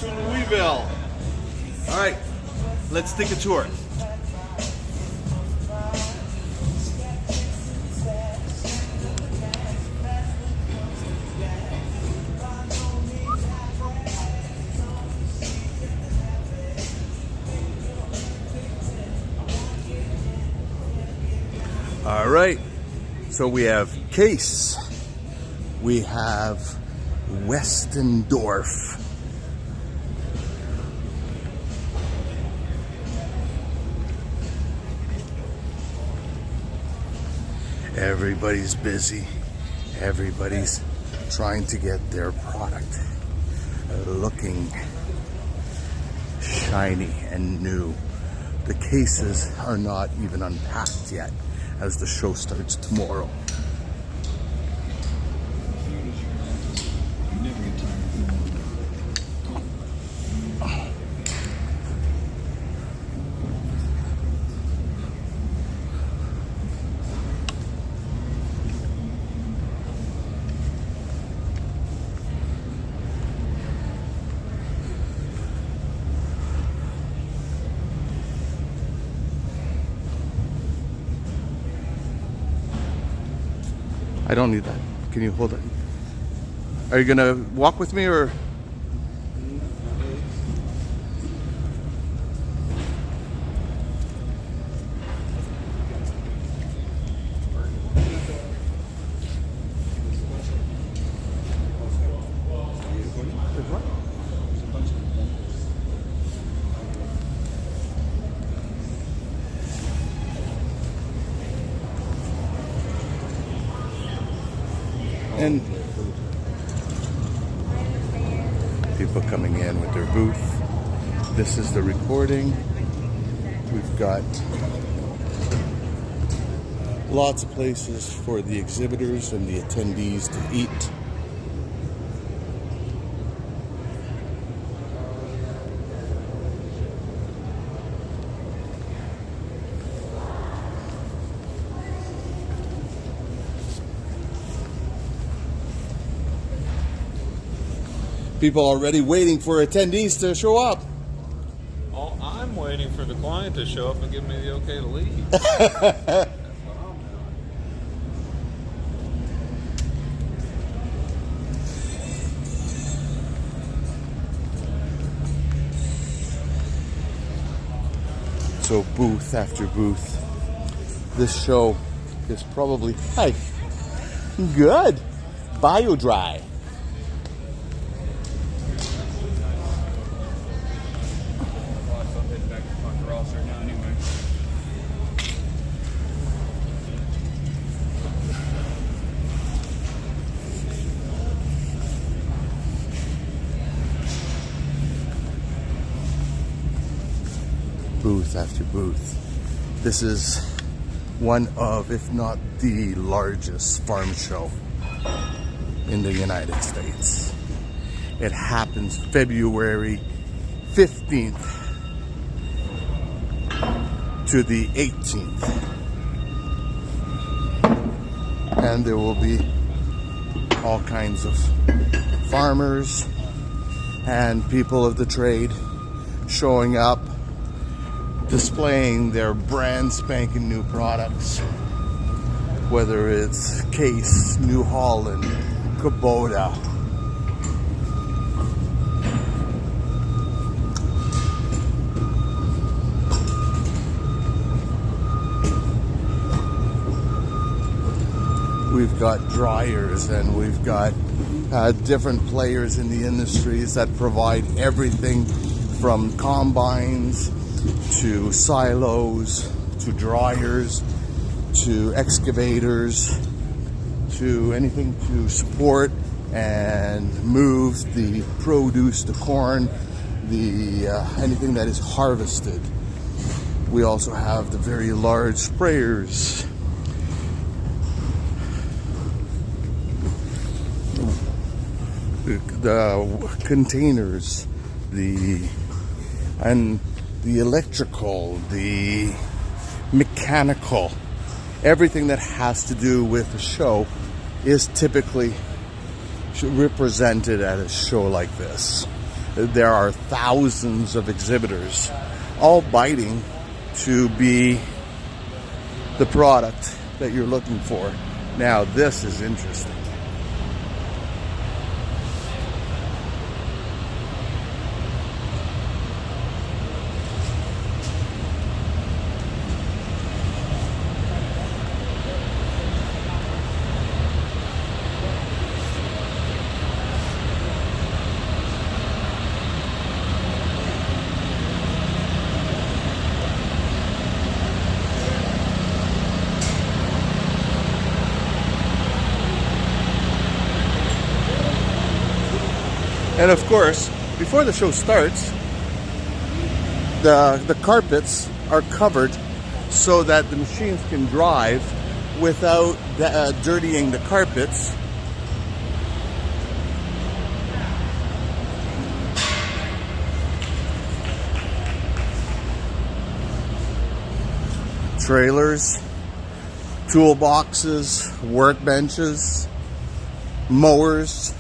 to Louisville. All right, let's take a tour. All right, so we have Case, we have Westendorf, everybody's busy, everybody's trying to get their product looking shiny and new. The cases are not even unpacked yet, as the show starts tomorrow. I don't need that. Can you hold it? Are you gonna walk with me or? And people coming in with their booth. This is the recording. We've got lots of places for the exhibitors and the attendees to eat. People already waiting for attendees to show up. Oh, I'm waiting for the client to show up and give me the okay to leave. That's what I'm doing. So booth after booth. This show is probably, hi, good, bio-dry. Booth after booth. This is one of, if not the largest farm show in the United States. It happens February 15th to the 18th. And there will be all kinds of farmers and people of the trade showing up, displaying their brand spanking new products, whether it's Case, New Holland, Kubota. We've got dryers and we've got different players in the industries that provide everything from combines to silos, to dryers, to excavators, to anything to support and move the produce, the corn, the anything that is harvested. We also have the very large sprayers. The containers, the electrical, the mechanical, everything that has to do with a show is typically represented at a show like this. there are thousands of exhibitors, all biting to be the product that you're looking for. Now, this is interesting. And of course, before the show starts, the carpets are covered so that the machines can drive without dirtying the carpets. Trailers, toolboxes, workbenches, mowers.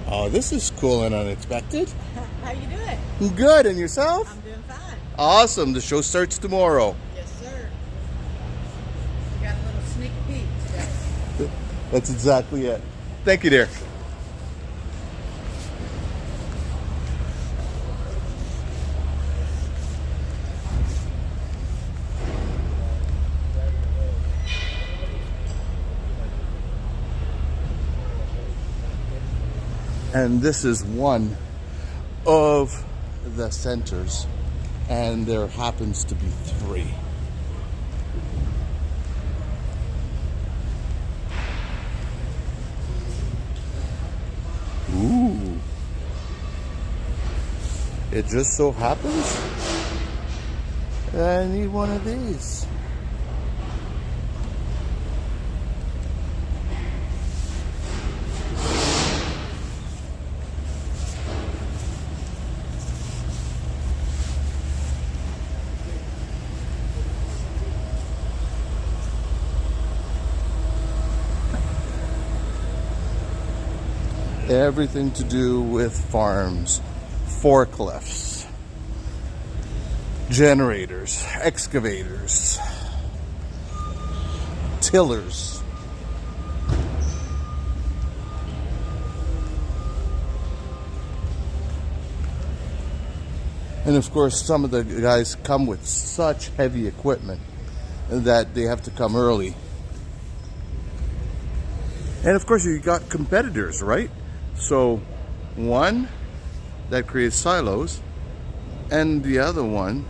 Oh, this is cool and unexpected. How you doing? Good, and yourself? I'm doing fine. Awesome. The show starts tomorrow. Yes, sir. You got a little sneak peek today. That's exactly it. Thank you, dear. And this is one of the centers, and there happens to be 3. Ooh. It just so happens that I need one of these. Everything to do with farms, forklifts, generators, excavators, tillers. And of course, some of the guys come with such heavy equipment that they have to come early. And of course, you got competitors, right? So one that creates silos, and the other one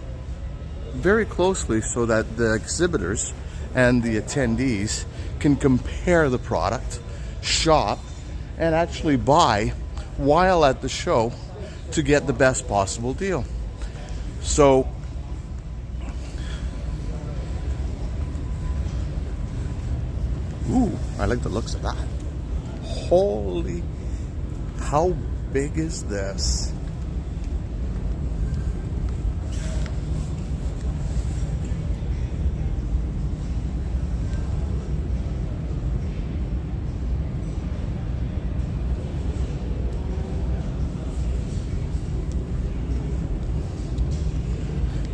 very closely, so that the exhibitors and the attendees can compare the product, shop, and actually buy while at the show to get the best possible deal. So ooh, I like the looks of that. Holy, how big is this?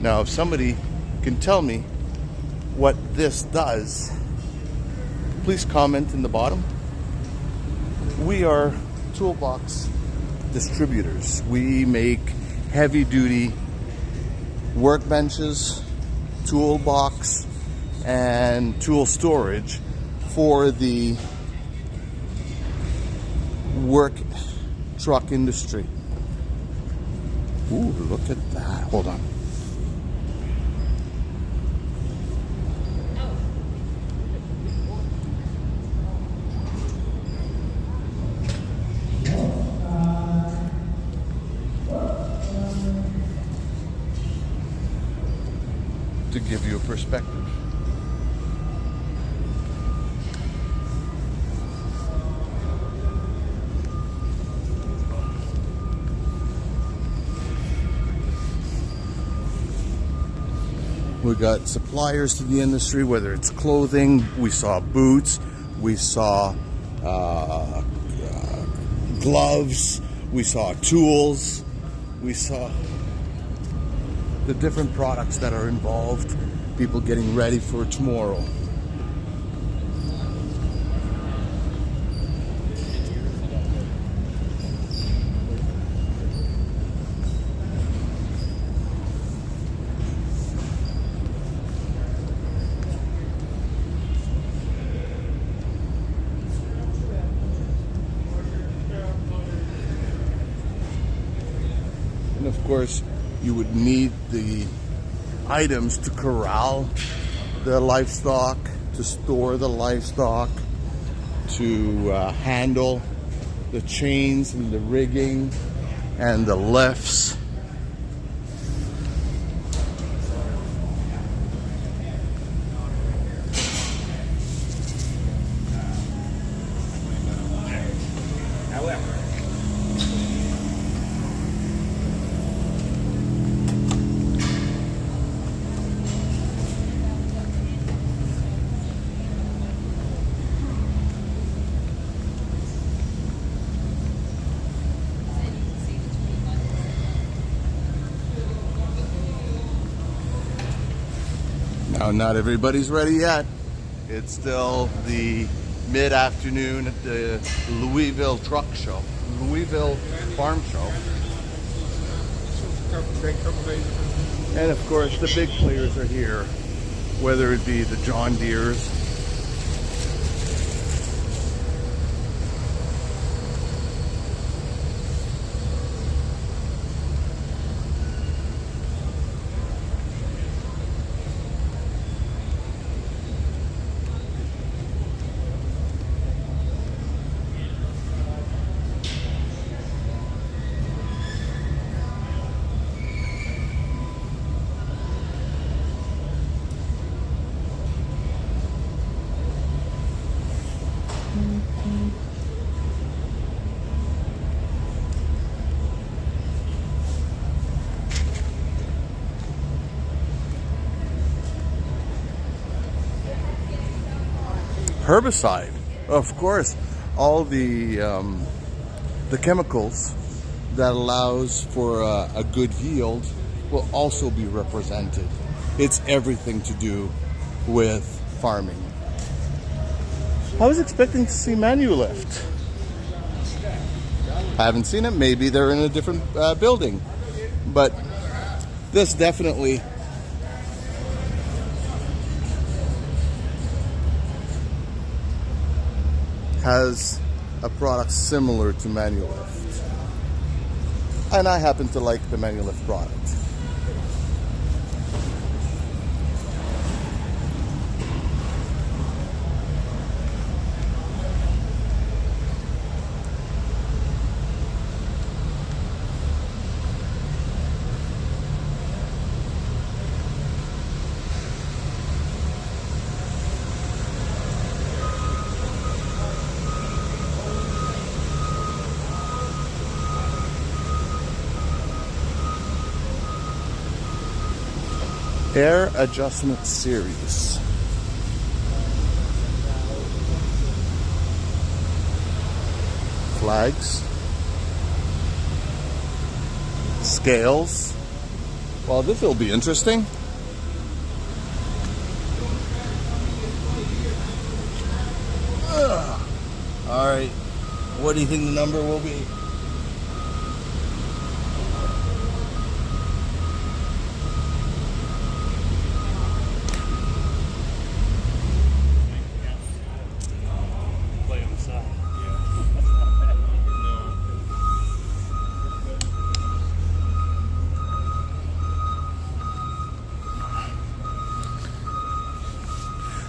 Now, if somebody can tell me what this does, please comment in the bottom. We are toolbox distributors. We make heavy duty workbenches, toolbox, and tool storage for the work truck industry. Ooh, look at that. Hold on. perspective. We got suppliers to the industry, whether it's clothing, we saw boots, we saw gloves, we saw tools, we saw the different products that are involved, people getting ready for tomorrow. And of course, you would need the items to corral the livestock, to store the livestock, to handle the chains and the rigging and the lifts. Now, not everybody's ready yet. It's still the mid-afternoon at the Louisville Truck Show, Louisville Farm Show. And of course, the big players are here, whether it be the John Deere's, herbicide, of course, all the chemicals that allows for a good yield will also be represented. It's everything to do with farming. I was expecting to see Manulift. I haven't seen it. Maybe they're in a different building, but this definitely has a product similar to Manulift, and I happen to like the Manulift product. Air adjustment series. Flags. Scales. Well, this will be interesting. All right. What do you think the number will be?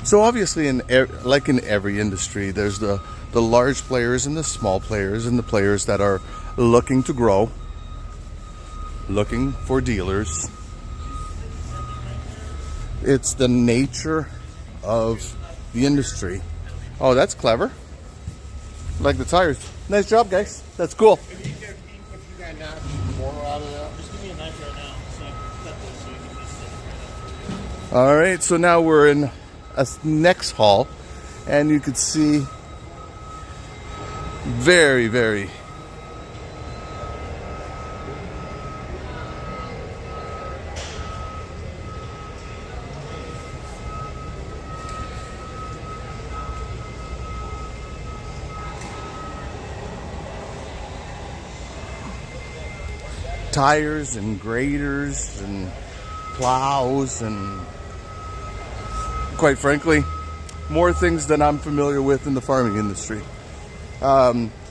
So obviously, like in every industry, there's the large players and the small players and the players that are looking to grow, looking for dealers. It's the nature of the industry. Oh, that's clever. Like the tires. Nice job, guys. That's cool. If you put you got now, more out of that. Just give me a knife right now so I can cut this so you can just set it right up. All right, so now we're in a next hall, and you can see very, very tires and graders and plows and, quite frankly, more things than I'm familiar with in the farming industry.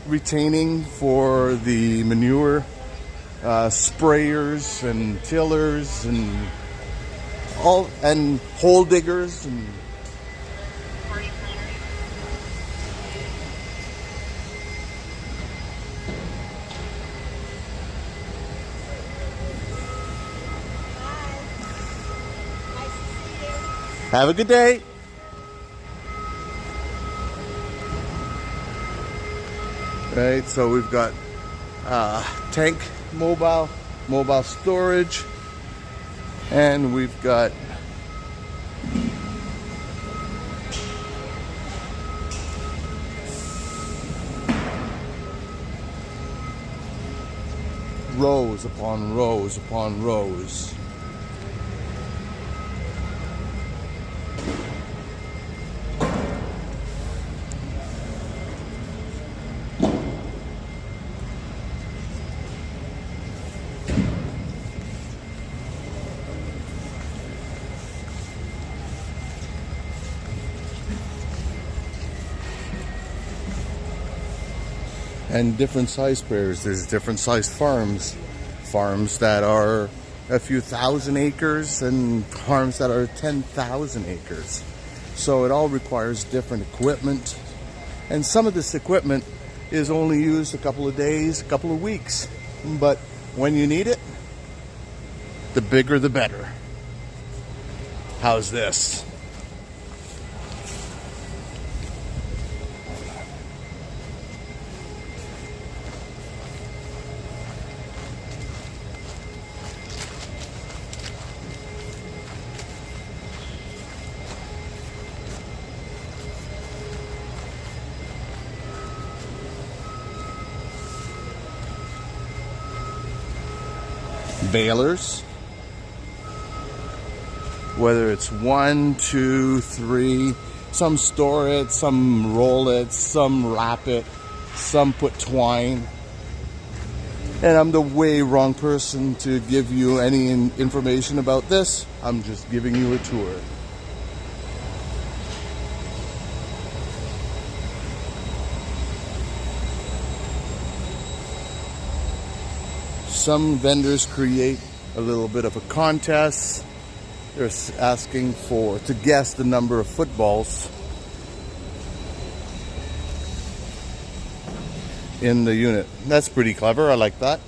Retaining for the manure, sprayers and tillers and all, and hole diggers and have a good day. Right, so we've got tank mobile storage, and we've got rows upon rows upon rows. And different size sprayers. There's different size farms that are a few thousand acres and farms that are 10,000 acres. So it all requires different equipment, and some of this equipment is only used a couple of days, a couple of weeks, but when you need it, the bigger the better. How's this? Balers, whether it's 1, 2, 3, some store it, some roll it, some wrap it, some put twine. And I'm the way wrong person to give you any information about this. I'm just giving you a tour. Some vendors create a little bit of a contest. They're asking to guess the number of footballs in the unit. That's pretty clever. I like that.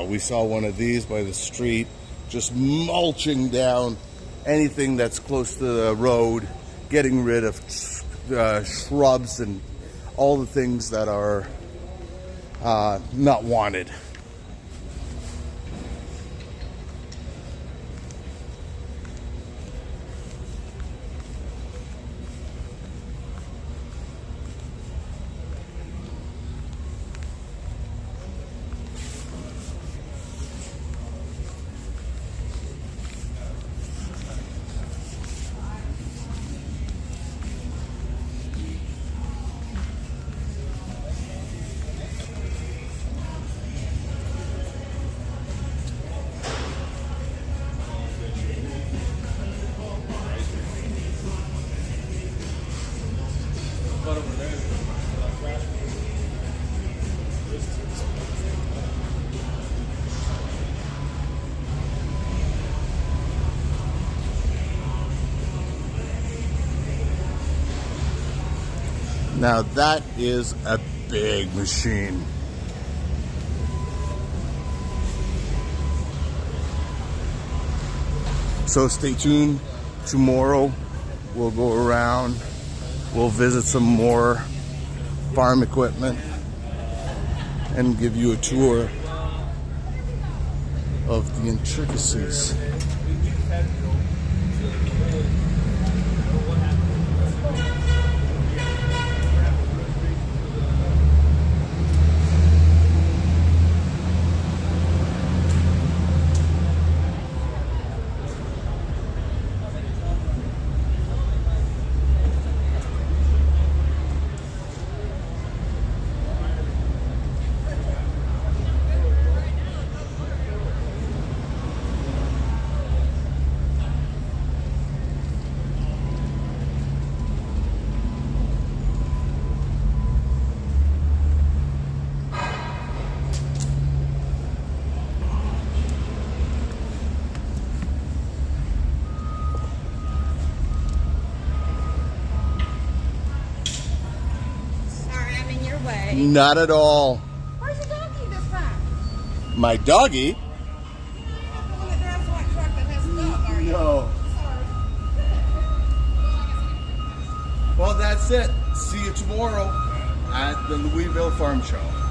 We saw one of these by the street, just mulching down anything that's close to the road, getting rid of shrubs and all the things that are not wanted. Now that is a big machine. So stay tuned. Tomorrow we'll go around. We'll visit some more farm equipment and give you a tour of the intricacies. Sorry, I'm in your way. Not at all. Where's your doggy this time? My doggy? You're not the one that drives the white truck that has a dog, are you? No. Sorry. Well, that's it. See you tomorrow at the Louisville Farm Show.